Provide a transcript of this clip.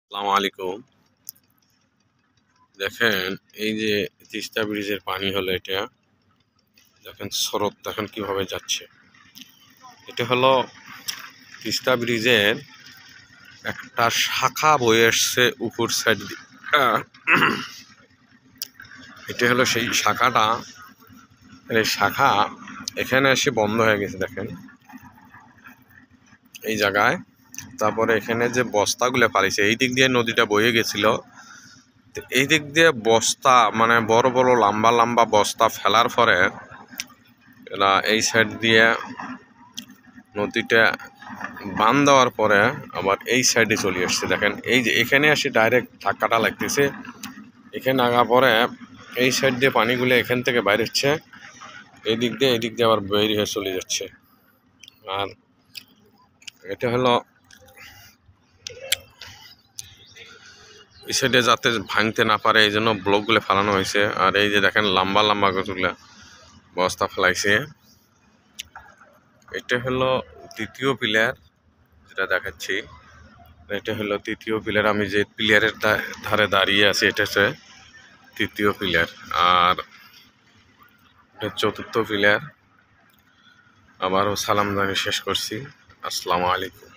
আসসালামু আলাইকুম। দেখেন এই যে তিস্তা ব্রিজের পানি হলো এটা, দেখেন স্রোত দেখেন কিভাবে যাচ্ছে। এটা হলো তিস্তা ব্রিজের একটা শাখা বয়ে আসছে উপর সাইড দিয়ে। এটা হলো সেই শাখাটা, এই শাখা এখানে এসে বন্ধ হয়ে গেছে দেখেন এই জায়গায়। তারপরে এখানে যে বস্তাগুলো পালিয়েছে এই দিক দিয়ে নদীটা বয়ে গেছিল, এই দিক দিয়ে বস্তা মানে বড় বড় লম্বা লম্বা বস্তা ফেলার পরে এরা এই সাইড দিয়ে নদীটা বান দেওয়ার পরে আবার এই সাইডে চলে আসছে। দেখেন এই যে এখানে আসে ডাইরেক্ট ধাক্কাটা লাগতেছে, এখানে আগা পরে এই সাইড দিয়ে পানিগুলো এখান থেকে বাইরে হচ্ছে, এই দিক দিয়ে আবার বের হয়ে চলে যাচ্ছে। আর এটা হলো এই সাইডে যাতে ভাঙতে না পারে এই জন্য ব্লকগুলো ফেলানো হয়েছে। আর এই যে দেখেন লম্বা লম্বা গাছগুলো বস্তা ফেলাইছে। এটা হলো দ্বিতীয় পিলার যেটা দেখাচ্ছি, এটা হলো তৃতীয় পিলার। আমি যে পিলারের ধারে দাঁড়িয়ে আছি এটা হচ্ছে তৃতীয় পিলার, আর এটা চতুর্থ পিলার। আবারও সালাম জানিয়ে শেষ করছি। আসসালামু আলাইকুম।